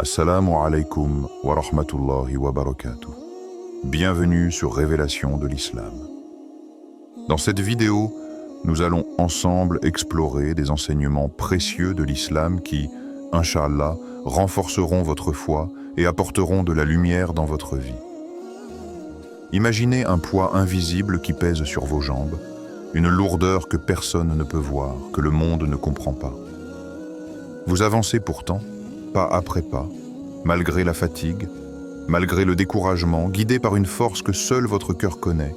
Assalamu alaikum wa rahmatullahi wa barakatuh. Bienvenue sur Révélation de l'Islam. Dans cette vidéo, nous allons ensemble explorer des enseignements précieux de l'islam qui, Inch'Allah, renforceront votre foi et apporteront de la lumière dans votre vie. Imaginez un poids invisible qui pèse sur vos jambes, une lourdeur que personne ne peut voir, que le monde ne comprend pas. Vous avancez pourtant, pas après pas, malgré la fatigue, malgré le découragement, guidé par une force que seul votre cœur connaît.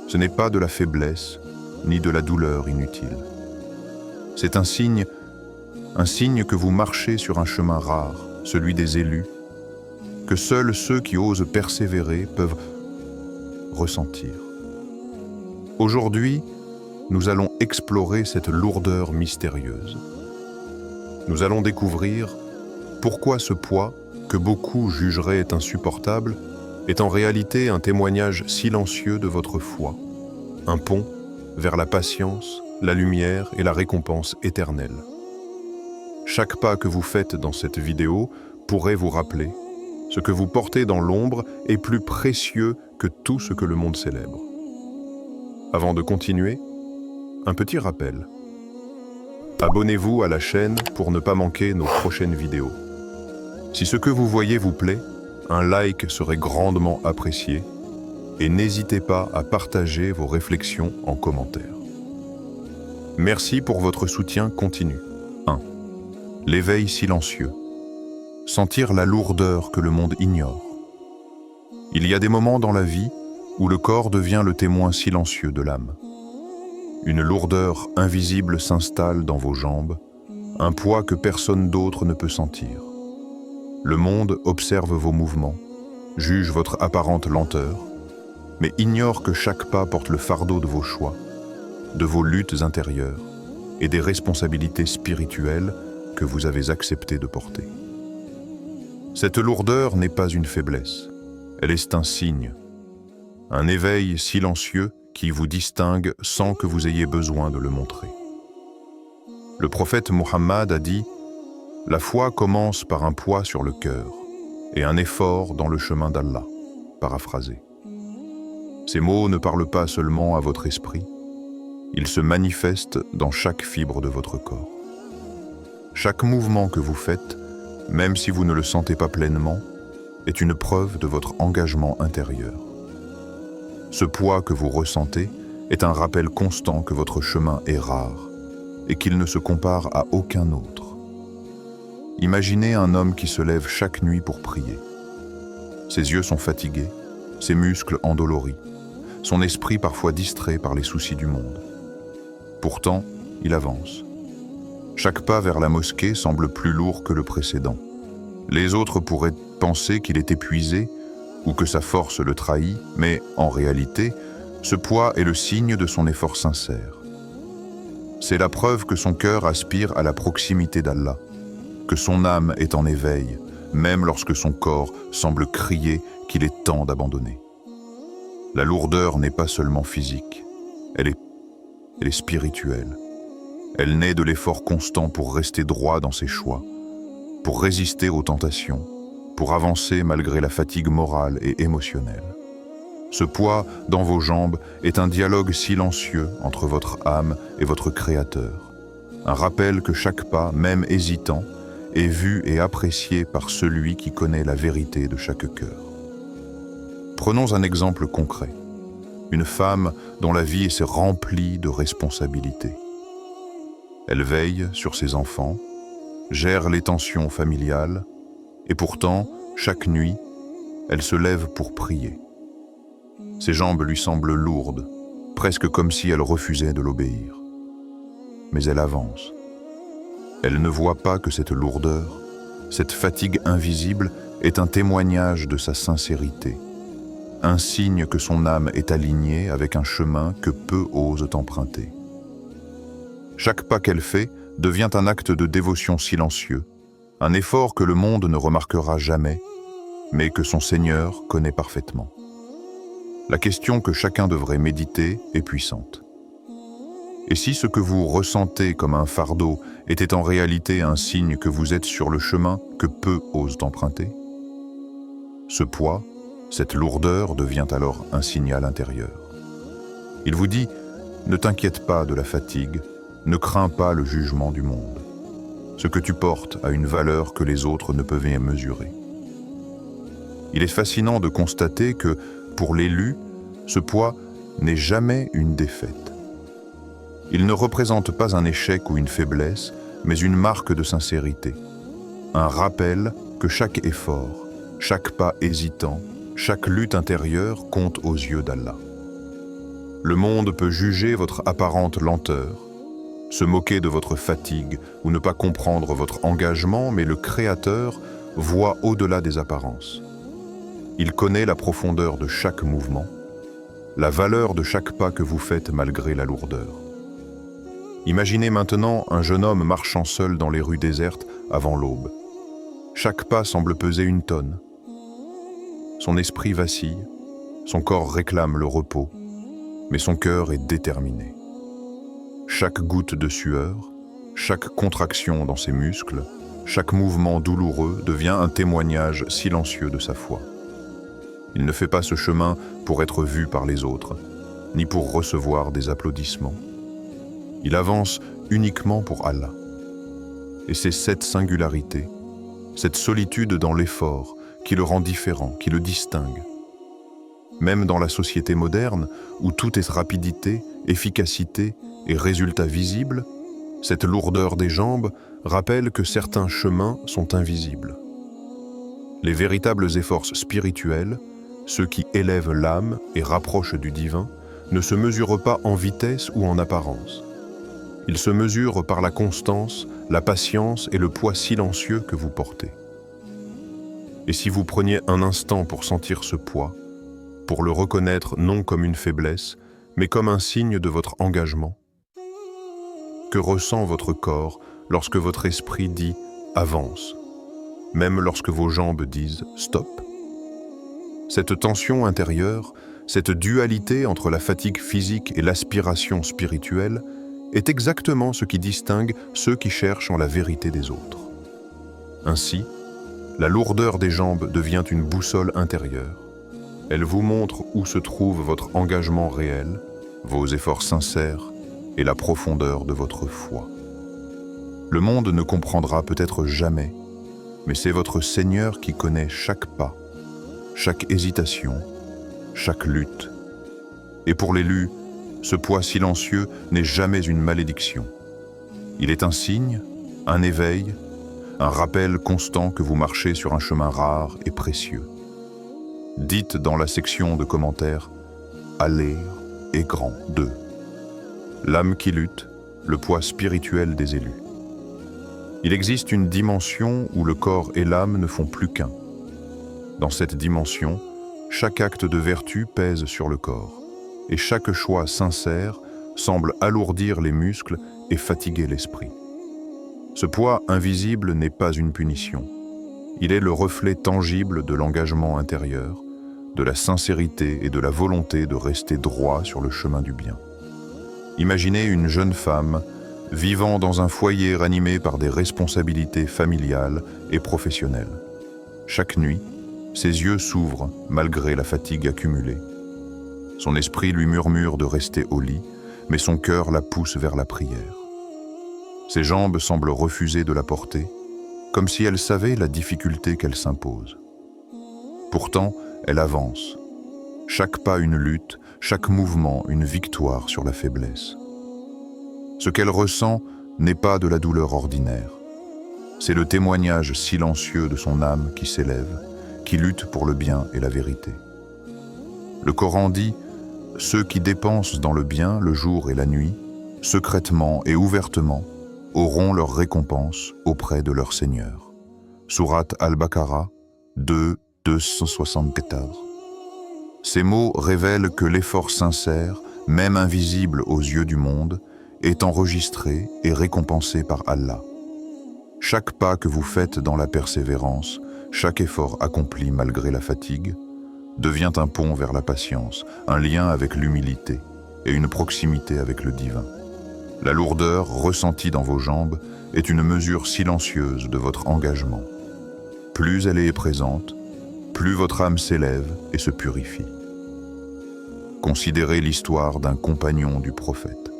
Ce n'est pas de la faiblesse, ni de la douleur inutile. C'est un signe que vous marchez sur un chemin rare, celui des élus, que seuls ceux qui osent persévérer peuvent ressentir. Aujourd'hui, nous allons explorer cette lourdeur mystérieuse. Nous allons découvrir pourquoi ce poids, que beaucoup jugeraient insupportable, est en réalité un témoignage silencieux de votre foi, un pont vers la patience, la lumière et la récompense éternelle. Chaque pas que vous faites dans cette vidéo pourrait vous rappeler ce que vous portez dans l'ombre est plus précieux que tout ce que le monde célèbre. Avant de continuer, un petit rappel. Abonnez-vous à la chaîne pour ne pas manquer nos prochaines vidéos. Si ce que vous voyez vous plaît, un like serait grandement apprécié et n'hésitez pas à partager vos réflexions en commentaire. Merci pour votre soutien continu. 1. L'éveil silencieux. Sentir la lourdeur que le monde ignore. Il y a des moments dans la vie où le corps devient le témoin silencieux de l'âme. Une lourdeur invisible s'installe dans vos jambes, un poids que personne d'autre ne peut sentir. Le monde observe vos mouvements, juge votre apparente lenteur, mais ignore que chaque pas porte le fardeau de vos choix, de vos luttes intérieures et des responsabilités spirituelles que vous avez accepté de porter. Cette lourdeur n'est pas une faiblesse, elle est un signe, un éveil silencieux qui vous distingue sans que vous ayez besoin de le montrer. Le prophète Muhammad a dit « La foi commence par un poids sur le cœur et un effort dans le chemin d'Allah », paraphrasé. Ces mots ne parlent pas seulement à votre esprit, ils se manifestent dans chaque fibre de votre corps. Chaque mouvement que vous faites, même si vous ne le sentez pas pleinement, est une preuve de votre engagement intérieur. Ce poids que vous ressentez est un rappel constant que votre chemin est rare et qu'il ne se compare à aucun autre. Imaginez un homme qui se lève chaque nuit pour prier. Ses yeux sont fatigués, ses muscles endoloris, son esprit parfois distrait par les soucis du monde. Pourtant, il avance. Chaque pas vers la mosquée semble plus lourd que le précédent. Les autres pourraient penser qu'il est épuisé ou que sa force le trahit, mais en réalité, ce poids est le signe de son effort sincère. C'est la preuve que son cœur aspire à la proximité d'Allah, que son âme est en éveil, même lorsque son corps semble crier qu'il est temps d'abandonner. La lourdeur n'est pas seulement physique, elle est spirituelle. Elle naît de l'effort constant pour rester droit dans ses choix, pour résister aux tentations, pour avancer malgré la fatigue morale et émotionnelle. Ce poids dans vos jambes est un dialogue silencieux entre votre âme et votre Créateur, un rappel que chaque pas, même hésitant, est vu et apprécié par celui qui connaît la vérité de chaque cœur. Prenons un exemple concret. Une femme dont la vie s'est remplie de responsabilités. Elle veille sur ses enfants, gère les tensions familiales, et pourtant, chaque nuit, elle se lève pour prier. Ses jambes lui semblent lourdes, presque comme si elle refusait de l'obéir. Mais elle avance. Elle ne voit pas que cette lourdeur, cette fatigue invisible, est un témoignage de sa sincérité, un signe que son âme est alignée avec un chemin que peu osent emprunter. Chaque pas qu'elle fait devient un acte de dévotion silencieux, un effort que le monde ne remarquera jamais, mais que son Seigneur connaît parfaitement. La question que chacun devrait méditer est puissante. Et si ce que vous ressentez comme un fardeau était en réalité un signe que vous êtes sur le chemin que peu osent emprunter? Ce poids, cette lourdeur devient alors un signal intérieur. Il vous dit « Ne t'inquiète pas de la fatigue, ne crains pas le jugement du monde. Ce que tu portes a une valeur que les autres ne peuvent mesurer. » Il est fascinant de constater que, pour l'élu, ce poids n'est jamais une défaite. Il ne représente pas un échec ou une faiblesse, mais une marque de sincérité. Un rappel que chaque effort, chaque pas hésitant, chaque lutte intérieure compte aux yeux d'Allah. Le monde peut juger votre apparente lenteur, se moquer de votre fatigue ou ne pas comprendre votre engagement, mais le Créateur voit au-delà des apparences. Il connaît la profondeur de chaque mouvement, la valeur de chaque pas que vous faites malgré la lourdeur. Imaginez maintenant un jeune homme marchant seul dans les rues désertes avant l'aube. Chaque pas semble peser une tonne. Son esprit vacille, son corps réclame le repos, mais son cœur est déterminé. Chaque goutte de sueur, chaque contraction dans ses muscles, chaque mouvement douloureux devient un témoignage silencieux de sa foi. Il ne fait pas ce chemin pour être vu par les autres, ni pour recevoir des applaudissements. Il avance uniquement pour Allah. Et c'est cette singularité, cette solitude dans l'effort, qui le rend différent, qui le distingue. Même dans la société moderne, où tout est rapidité, efficacité et résultats visibles, cette lourdeur des jambes rappelle que certains chemins sont invisibles. Les véritables efforts spirituels, ceux qui élèvent l'âme et rapprochent du divin, ne se mesurent pas en vitesse ou en apparence. Ils se mesurent par la constance, la patience et le poids silencieux que vous portez. Et si vous preniez un instant pour sentir ce poids, pour le reconnaître non comme une faiblesse, mais comme un signe de votre engagement? Que ressent votre corps lorsque votre esprit dit « avance », même lorsque vos jambes disent « stop ». Cette tension intérieure, cette dualité entre la fatigue physique et l'aspiration spirituelle est exactement ce qui distingue ceux qui cherchent en la vérité des autres. Ainsi, la lourdeur des jambes devient une boussole intérieure. Elle vous montre où se trouve votre engagement réel, vos efforts sincères et la profondeur de votre foi. Le monde ne comprendra peut-être jamais, mais c'est votre Seigneur qui connaît chaque pas, chaque hésitation, chaque lutte. Et pour l'élu, ce poids silencieux n'est jamais une malédiction. Il est un signe, un éveil, un rappel constant que vous marchez sur un chemin rare et précieux. Dites dans la section de commentaires « Aller est grand » 2. L'âme qui lutte, le poids spirituel des élus. Il existe une dimension où le corps et l'âme ne font plus qu'un. Dans cette dimension, chaque acte de vertu pèse sur le corps, et chaque choix sincère semble alourdir les muscles et fatiguer l'esprit. Ce poids invisible n'est pas une punition. Il est le reflet tangible de l'engagement intérieur, de la sincérité et de la volonté de rester droit sur le chemin du bien. Imaginez une jeune femme vivant dans un foyer ranimé par des responsabilités familiales et professionnelles. Chaque nuit, ses yeux s'ouvrent malgré la fatigue accumulée. Son esprit lui murmure de rester au lit, mais son cœur la pousse vers la prière. Ses jambes semblent refuser de la porter, comme si elle savait la difficulté qu'elle s'impose. Pourtant, elle avance. Chaque pas une lutte, chaque mouvement une victoire sur la faiblesse. Ce qu'elle ressent n'est pas de la douleur ordinaire. C'est le témoignage silencieux de son âme qui s'élève, qui lutte pour le bien et la vérité. Le Coran dit « Ceux qui dépensent dans le bien le jour et la nuit, secrètement et ouvertement, auront leur récompense auprès de leur Seigneur. » Sourate Al-Baqarah 2, 274. Ces mots révèlent que l'effort sincère, même invisible aux yeux du monde, est enregistré et récompensé par Allah. Chaque pas que vous faites dans la persévérance, chaque effort accompli malgré la fatigue, devient un pont vers la patience, un lien avec l'humilité et une proximité avec le divin. La lourdeur ressentie dans vos jambes est une mesure silencieuse de votre engagement. Plus elle est présente, plus votre âme s'élève et se purifie. Considérez l'histoire d'un compagnon du prophète.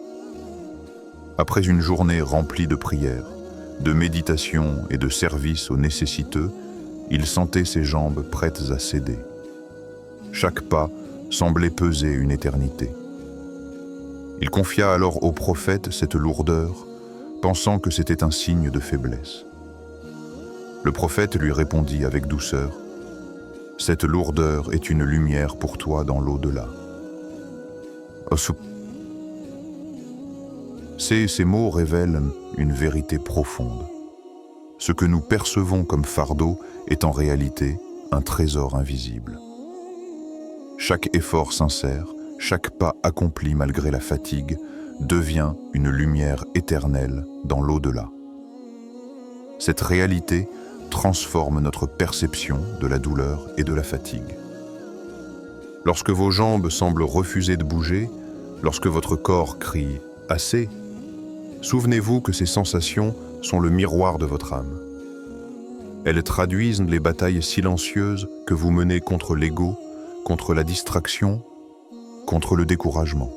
Après une journée remplie de prières, de méditation et de service aux nécessiteux, il sentait ses jambes prêtes à céder. Chaque pas semblait peser une éternité. Il confia alors au prophète cette lourdeur, pensant que c'était un signe de faiblesse. Le prophète lui répondit avec douceur, « Cette lourdeur est une lumière pour toi dans l'au-delà. » Ces mots révèlent une vérité profonde. Ce que nous percevons comme fardeau est en réalité un trésor invisible. Chaque effort sincère, chaque pas accompli malgré la fatigue, devient une lumière éternelle dans l'au-delà. Cette réalité transforme notre perception de la douleur et de la fatigue. Lorsque vos jambes semblent refuser de bouger, lorsque votre corps crie « assez », souvenez-vous que ces sensations sont le miroir de votre âme. Elles traduisent les batailles silencieuses que vous menez contre l'ego, contre la distraction, contre le découragement.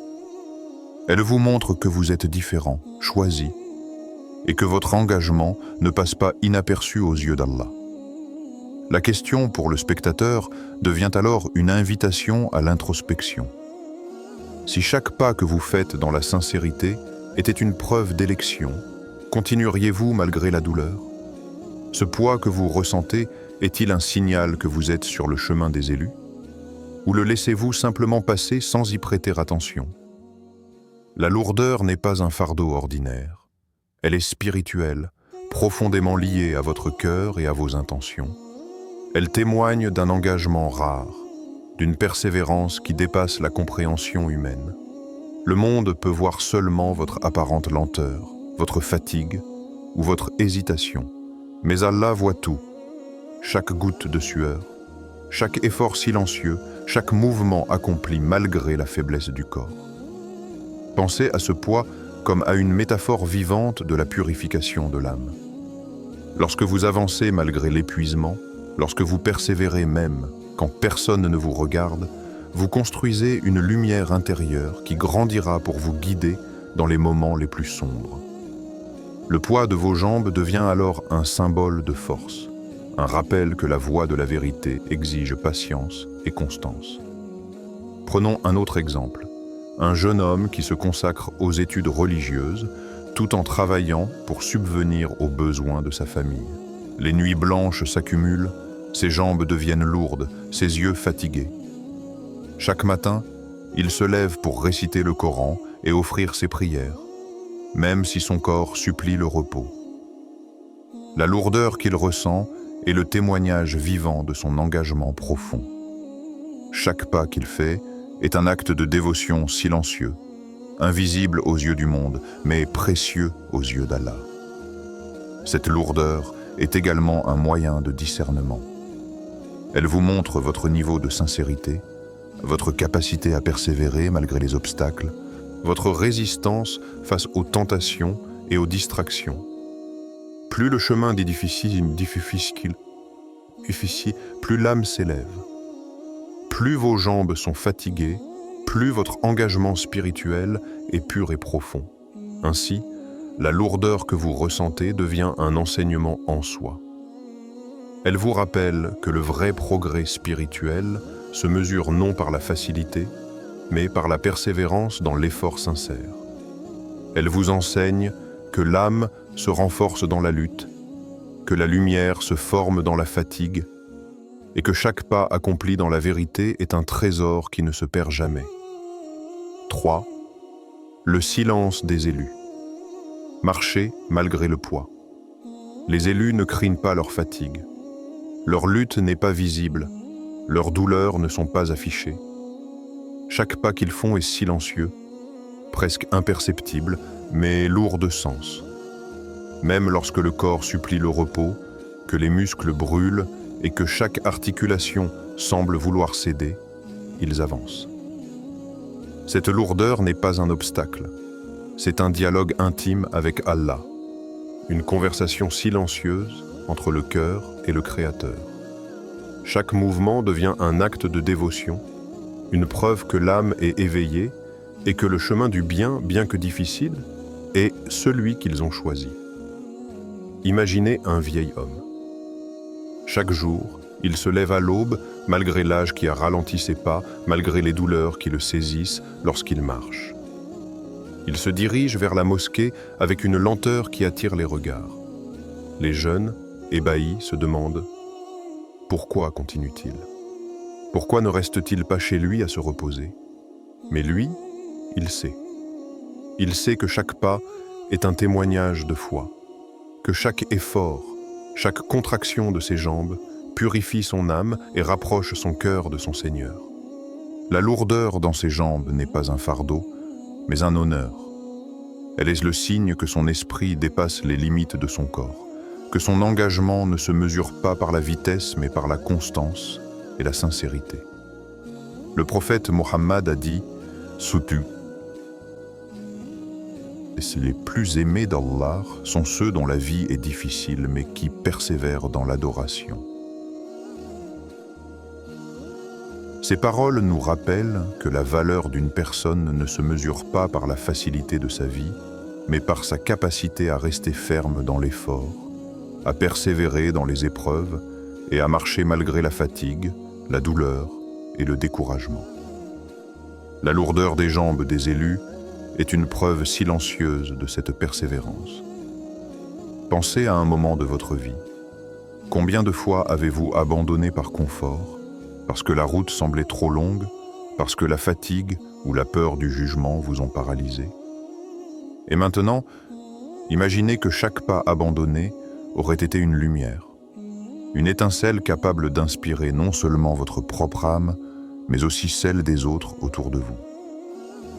Elles vous montrent que vous êtes différent, choisi, et que votre engagement ne passe pas inaperçu aux yeux d'Allah. La question pour le spectateur devient alors une invitation à l'introspection. Si chaque pas que vous faites dans la sincérité était une preuve d'élection, continueriez-vous malgré la douleur? Ce poids que vous ressentez est-il un signal que vous êtes sur le chemin des élus? Ou le laissez-vous simplement passer sans y prêter attention? La lourdeur n'est pas un fardeau ordinaire. Elle est spirituelle, profondément liée à votre cœur et à vos intentions. Elle témoigne d'un engagement rare, d'une persévérance qui dépasse la compréhension humaine. Le monde peut voir seulement votre apparente lenteur, votre fatigue ou votre hésitation. Mais Allah voit tout, chaque goutte de sueur, chaque effort silencieux, chaque mouvement accompli malgré la faiblesse du corps. Pensez à ce poids comme à une métaphore vivante de la purification de l'âme. Lorsque vous avancez malgré l'épuisement, lorsque vous persévérez même quand personne ne vous regarde, vous construisez une lumière intérieure qui grandira pour vous guider dans les moments les plus sombres. Le poids de vos jambes devient alors un symbole de force, un rappel que la voie de la vérité exige patience et constance. Prenons un autre exemple, un jeune homme qui se consacre aux études religieuses tout en travaillant pour subvenir aux besoins de sa famille. Les nuits blanches s'accumulent, ses jambes deviennent lourdes, ses yeux fatigués. Chaque matin, il se lève pour réciter le Coran et offrir ses prières, même si son corps supplie le repos. La lourdeur qu'il ressent est le témoignage vivant de son engagement profond. Chaque pas qu'il fait est un acte de dévotion silencieux, invisible aux yeux du monde, mais précieux aux yeux d'Allah. Cette lourdeur est également un moyen de discernement. Elle vous montre votre niveau de sincérité, votre capacité à persévérer malgré les obstacles, votre résistance face aux tentations et aux distractions. Plus le chemin est difficile, plus l'âme s'élève. Plus vos jambes sont fatiguées, plus votre engagement spirituel est pur et profond. Ainsi, la lourdeur que vous ressentez devient un enseignement en soi. Elle vous rappelle que le vrai progrès spirituel se mesure non par la facilité, mais par la persévérance dans l'effort sincère. Elle vous enseigne que l'âme se renforce dans la lutte, que la lumière se forme dans la fatigue, et que chaque pas accompli dans la vérité est un trésor qui ne se perd jamais. 3. Le silence des élus. Marcher malgré le poids. Les élus ne crient pas leur fatigue. Leur lutte n'est pas visible, leurs douleurs ne sont pas affichées. Chaque pas qu'ils font est silencieux, presque imperceptible, mais lourd de sens. Même lorsque le corps supplie le repos, que les muscles brûlent et que chaque articulation semble vouloir céder, ils avancent. Cette lourdeur n'est pas un obstacle, c'est un dialogue intime avec Allah, une conversation silencieuse entre le cœur et le Créateur. Chaque mouvement devient un acte de dévotion, une preuve que l'âme est éveillée et que le chemin du bien, bien que difficile, est celui qu'ils ont choisi. Imaginez un vieil homme. Chaque jour, il se lève à l'aube, malgré l'âge qui a ralenti ses pas, malgré les douleurs qui le saisissent lorsqu'il marche. Il se dirige vers la mosquée avec une lenteur qui attire les regards. Les jeunes, ébahis, se demandent « Pourquoi continue-t-il ? Pourquoi ne reste-t-il pas chez lui à se reposer ?» Mais lui, il sait. Il sait que chaque pas est un témoignage de foi, que chaque effort, chaque contraction de ses jambes purifie son âme et rapproche son cœur de son Seigneur. La lourdeur dans ses jambes n'est pas un fardeau, mais un honneur. Elle est le signe que son esprit dépasse les limites de son corps, que son engagement ne se mesure pas par la vitesse mais par la constance et la sincérité. Le prophète Mohammed a dit « Soutu ». Les plus aimés d'Allah sont ceux dont la vie est difficile mais qui persévèrent dans l'adoration. Ces paroles nous rappellent que la valeur d'une personne ne se mesure pas par la facilité de sa vie, mais par sa capacité à rester ferme dans l'effort, à persévérer dans les épreuves et à marcher malgré la fatigue, la douleur et le découragement. La lourdeur des jambes des élus est une preuve silencieuse de cette persévérance. Pensez à un moment de votre vie. Combien de fois avez-vous abandonné par confort, parce que la route semblait trop longue, parce que la fatigue ou la peur du jugement vous ont paralysé? Et maintenant, imaginez que chaque pas abandonné aurait été une lumière, une étincelle capable d'inspirer non seulement votre propre âme, mais aussi celle des autres autour de vous.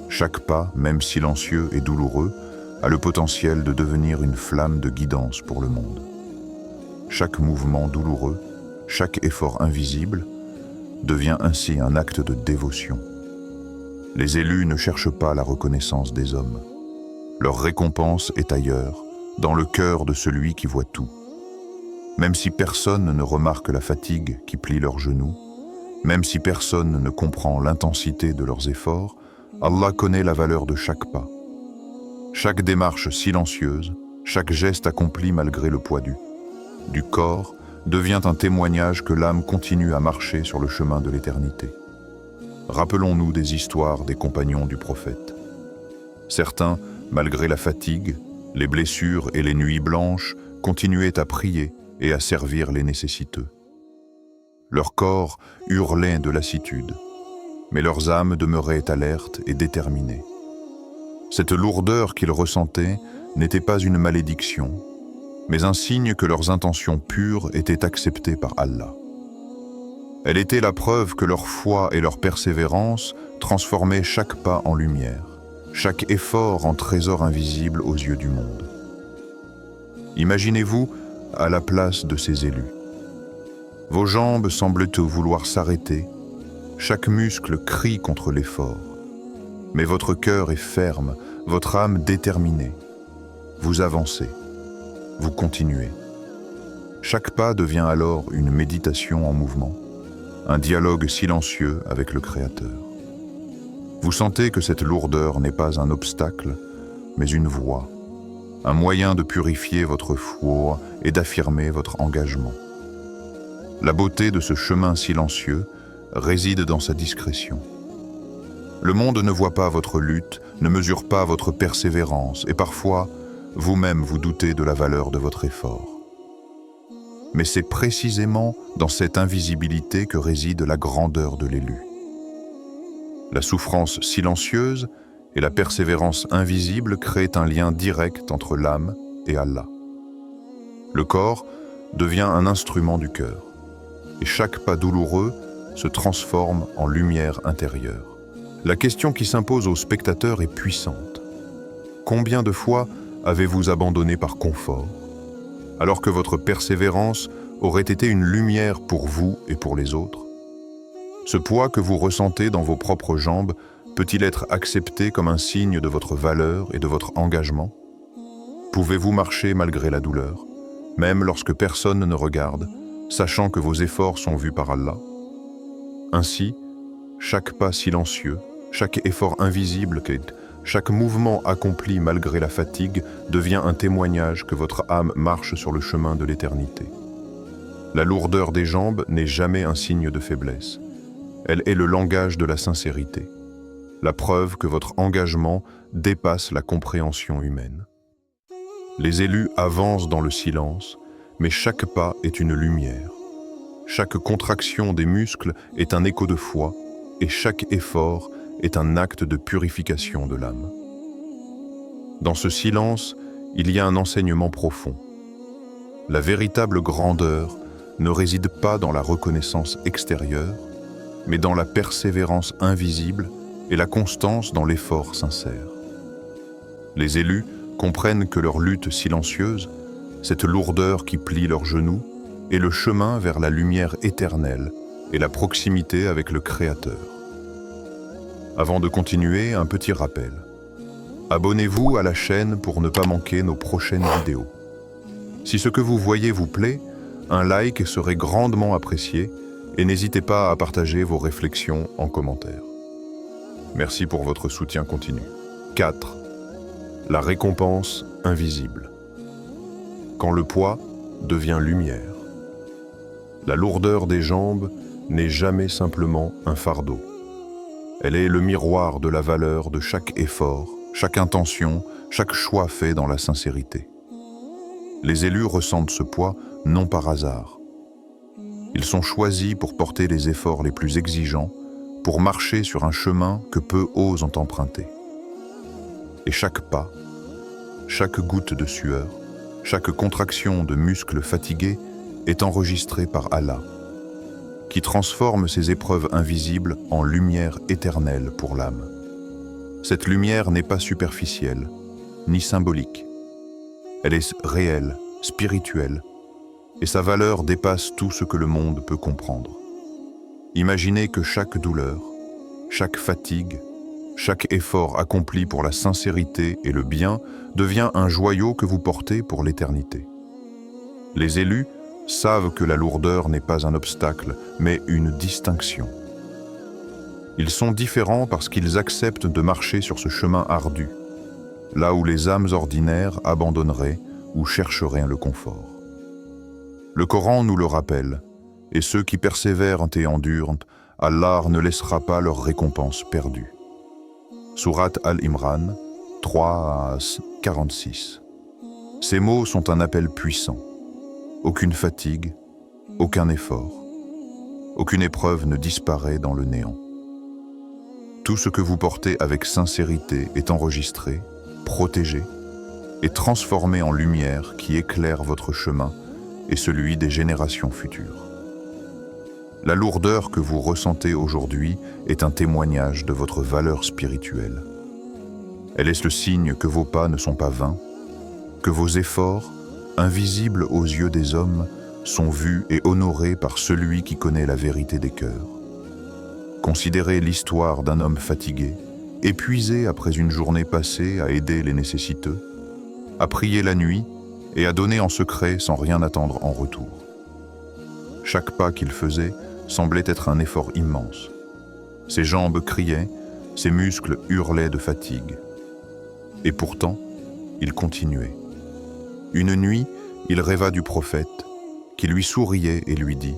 Chaque pas, même silencieux et douloureux, a le potentiel de devenir une flamme de guidance pour le monde. Chaque mouvement douloureux, chaque effort invisible, devient ainsi un acte de dévotion. Les élus ne cherchent pas la reconnaissance des hommes. Leur récompense est ailleurs, dans le cœur de celui qui voit tout. Même si personne ne remarque la fatigue qui plie leurs genoux, même si personne ne comprend l'intensité de leurs efforts, Allah connaît la valeur de chaque pas. Chaque démarche silencieuse, chaque geste accompli malgré le poids du corps, devient un témoignage que l'âme continue à marcher sur le chemin de l'éternité. Rappelons-nous des histoires des compagnons du prophète. Certains, malgré la fatigue, les blessures et les nuits blanches, continuaient à prier et à servir les nécessiteux. Leur corps hurlait de lassitude, mais leurs âmes demeuraient alertes et déterminées. Cette lourdeur qu'ils ressentaient n'était pas une malédiction, mais un signe que leurs intentions pures étaient acceptées par Allah. Elle était la preuve que leur foi et leur persévérance transformaient chaque pas en lumière, chaque effort en trésor invisible aux yeux du monde. Imaginez-vous à la place de ces élus. Vos jambes semblent vouloir s'arrêter, chaque muscle crie contre l'effort. Mais votre cœur est ferme, votre âme déterminée. Vous avancez, vous continuez. Chaque pas devient alors une méditation en mouvement, un dialogue silencieux avec le Créateur. Vous sentez que cette lourdeur n'est pas un obstacle, mais une voie, un moyen de purifier votre foi et d'affirmer votre engagement. La beauté de ce chemin silencieux réside dans sa discrétion. Le monde ne voit pas votre lutte, ne mesure pas votre persévérance, et parfois, vous-même vous doutez de la valeur de votre effort. Mais c'est précisément dans cette invisibilité que réside la grandeur de l'élu. La souffrance silencieuse et la persévérance invisible créent un lien direct entre l'âme et Allah. Le corps devient un instrument du cœur, et chaque pas douloureux se transforme en lumière intérieure. La question qui s'impose aux spectateurs est puissante. Combien de fois avez-vous abandonné par confort, alors que votre persévérance aurait été une lumière pour vous et pour les autres? Ce poids que vous ressentez dans vos propres jambes peut-il être accepté comme un signe de votre valeur et de votre engagement? Pouvez-vous marcher malgré la douleur, même lorsque personne ne regarde, sachant que vos efforts sont vus par Allah? Ainsi, chaque pas silencieux, chaque effort invisible, chaque mouvement accompli malgré la fatigue devient un témoignage que votre âme marche sur le chemin de l'éternité. La lourdeur des jambes n'est jamais un signe de faiblesse. Elle est le langage de la sincérité, la preuve que votre engagement dépasse la compréhension humaine. Les élus avancent dans le silence, mais chaque pas est une lumière. Chaque contraction des muscles est un écho de foi, et chaque effort est un acte de purification de l'âme. Dans ce silence, il y a un enseignement profond. La véritable grandeur ne réside pas dans la reconnaissance extérieure, mais dans la persévérance invisible et la constance dans l'effort sincère. Les élus comprennent que leur lutte silencieuse, cette lourdeur qui plie leurs genoux, est le chemin vers la lumière éternelle et la proximité avec le Créateur. Avant de continuer, un petit rappel. Abonnez-vous à la chaîne pour ne pas manquer nos prochaines vidéos. Si ce que vous voyez vous plaît, un like serait grandement apprécié et n'hésitez pas à partager vos réflexions en commentaire. Merci pour votre soutien continu. 4. La récompense invisible. Quand le poids devient lumière. La lourdeur des jambes n'est jamais simplement un fardeau. Elle est le miroir de la valeur de chaque effort, chaque intention, chaque choix fait dans la sincérité. Les élus ressentent ce poids non par hasard. Ils sont choisis pour porter les efforts les plus exigeants, pour marcher sur un chemin que peu osent emprunter. Et chaque pas, chaque goutte de sueur, chaque contraction de muscles fatigués est enregistré par Allah, qui transforme ces épreuves invisibles en lumière éternelle pour l'âme. Cette lumière n'est pas superficielle, ni symbolique. Elle est réelle, spirituelle, et sa valeur dépasse tout ce que le monde peut comprendre. Imaginez que chaque douleur, chaque fatigue, chaque effort accompli pour la sincérité et le bien devient un joyau que vous portez pour l'éternité. Les élus savent que la lourdeur n'est pas un obstacle, mais une distinction. Ils sont différents parce qu'ils acceptent de marcher sur ce chemin ardu, là où les âmes ordinaires abandonneraient ou chercheraient le confort. Le Coran nous le rappelle, et ceux qui persévèrent et endurent, Allah ne laissera pas leur récompense perdue. Sourate Al-Imran 3-46. Ces mots sont un appel puissant. Aucune fatigue, aucun effort, aucune épreuve ne disparaît dans le néant. Tout ce que vous portez avec sincérité est enregistré, protégé et transformé en lumière qui éclaire votre chemin et celui des générations futures. La lourdeur que vous ressentez aujourd'hui est un témoignage de votre valeur spirituelle. Elle est le signe que vos pas ne sont pas vains, que vos efforts, invisibles aux yeux des hommes, sont vus et honorés par celui qui connaît la vérité des cœurs. Considérez l'histoire d'un homme fatigué, épuisé après une journée passée à aider les nécessiteux, à prier la nuit et à donner en secret sans rien attendre en retour. Chaque pas qu'il faisait semblait être un effort immense. Ses jambes criaient, ses muscles hurlaient de fatigue. Et pourtant, il continuait. Une nuit, il rêva du prophète, qui lui souriait et lui dit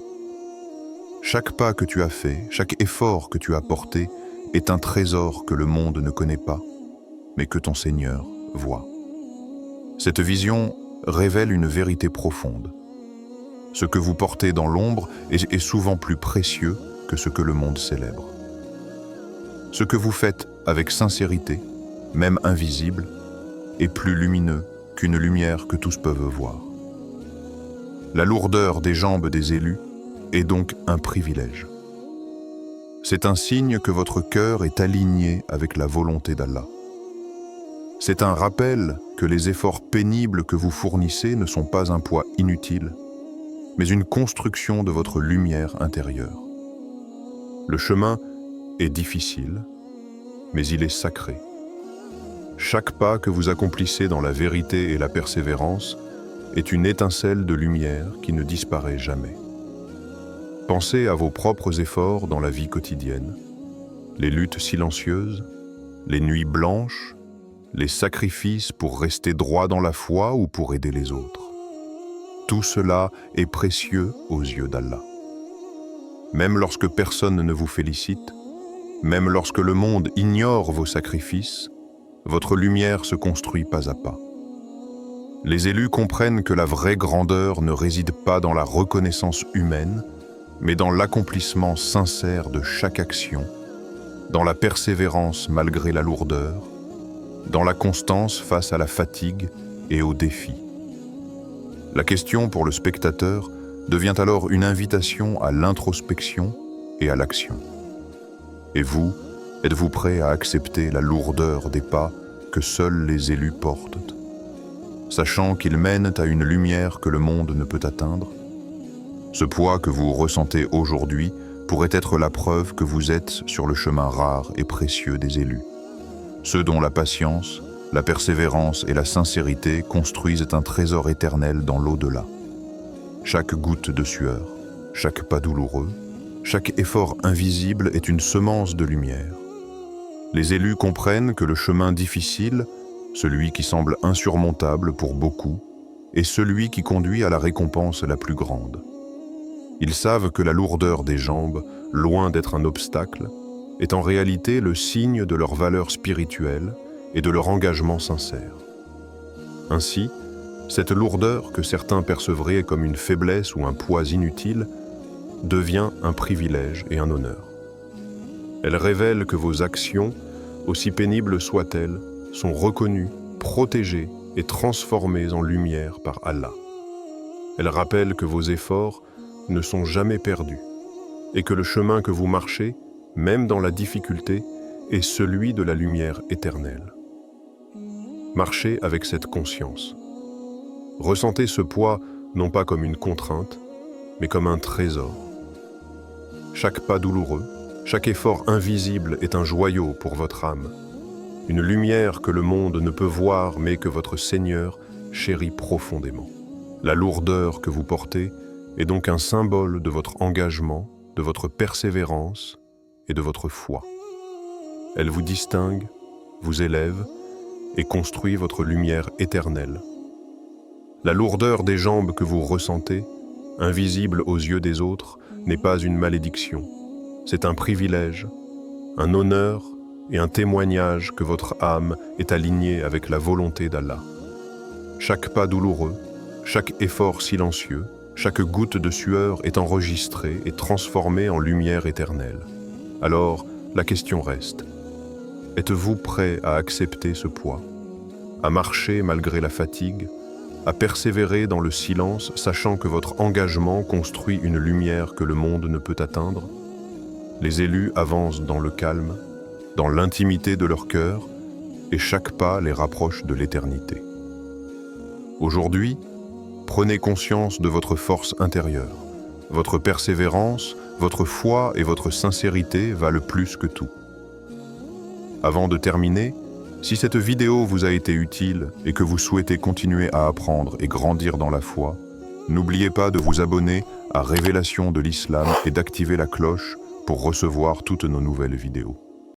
« Chaque pas que tu as fait, chaque effort que tu as porté est un trésor que le monde ne connaît pas, mais que ton Seigneur voit. » Cette vision révèle une vérité profonde. Ce que vous portez dans l'ombre est souvent plus précieux que ce que le monde célèbre. Ce que vous faites avec sincérité, même invisible, est plus lumineux qu'une lumière que tous peuvent voir. La lourdeur des jambes des élus est donc un privilège. C'est un signe que votre cœur est aligné avec la volonté d'Allah. C'est un rappel que les efforts pénibles que vous fournissez ne sont pas un poids inutile, mais une construction de votre lumière intérieure. Le chemin est difficile, mais il est sacré. Chaque pas que vous accomplissez dans la vérité et la persévérance est une étincelle de lumière qui ne disparaît jamais. Pensez à vos propres efforts dans la vie quotidienne, les luttes silencieuses, les nuits blanches, les sacrifices pour rester droit dans la foi ou pour aider les autres. Tout cela est précieux aux yeux d'Allah. Même lorsque personne ne vous félicite, même lorsque le monde ignore vos sacrifices, votre lumière se construit pas à pas. Les élus comprennent que la vraie grandeur ne réside pas dans la reconnaissance humaine, mais dans l'accomplissement sincère de chaque action, dans la persévérance malgré la lourdeur, dans la constance face à la fatigue et aux défis. La question pour le spectateur devient alors une invitation à l'introspection et à l'action. Et vous, êtes-vous prêt à accepter la lourdeur des pas que seuls les élus portent, sachant qu'ils mènent à une lumière que le monde ne peut atteindre? Ce poids que vous ressentez aujourd'hui pourrait être la preuve que vous êtes sur le chemin rare et précieux des élus, ceux dont la patience, la persévérance et la sincérité construisent un trésor éternel dans l'au-delà. Chaque goutte de sueur, chaque pas douloureux, chaque effort invisible est une semence de lumière. Les élus comprennent que le chemin difficile, celui qui semble insurmontable pour beaucoup, est celui qui conduit à la récompense la plus grande. Ils savent que la lourdeur des jambes, loin d'être un obstacle, est en réalité le signe de leur valeur spirituelle et de leur engagement sincère. Ainsi, cette lourdeur que certains percevraient comme une faiblesse ou un poids inutile devient un privilège et un honneur. Elle révèle que vos actions, aussi pénibles soient-elles, sont reconnues, protégées et transformées en lumière par Allah. Elle rappelle que vos efforts ne sont jamais perdus et que le chemin que vous marchez, même dans la difficulté, est celui de la lumière éternelle. Marchez avec cette conscience. Ressentez ce poids non pas comme une contrainte, mais comme un trésor. Chaque pas douloureux, chaque effort invisible est un joyau pour votre âme, une lumière que le monde ne peut voir mais que votre Seigneur chérit profondément. La lourdeur que vous portez est donc un symbole de votre engagement, de votre persévérance et de votre foi. Elle vous distingue, vous élève et construit votre lumière éternelle. La lourdeur des jambes que vous ressentez, invisible aux yeux des autres, n'est pas une malédiction. C'est un privilège, un honneur et un témoignage que votre âme est alignée avec la volonté d'Allah. Chaque pas douloureux, chaque effort silencieux, chaque goutte de sueur est enregistrée et transformée en lumière éternelle. Alors, la question reste. Êtes-vous prêt à accepter ce poids, à marcher malgré la fatigue, à persévérer dans le silence, sachant que votre engagement construit une lumière que le monde ne peut atteindre? Les élus avancent dans le calme, dans l'intimité de leur cœur, et chaque pas les rapproche de l'éternité. Aujourd'hui, prenez conscience de votre force intérieure. Votre persévérance, votre foi et votre sincérité valent plus que tout. Avant de terminer, si cette vidéo vous a été utile et que vous souhaitez continuer à apprendre et grandir dans la foi, n'oubliez pas de vous abonner à Révélation de l'Islam et d'activer la cloche pour recevoir toutes nos nouvelles vidéos.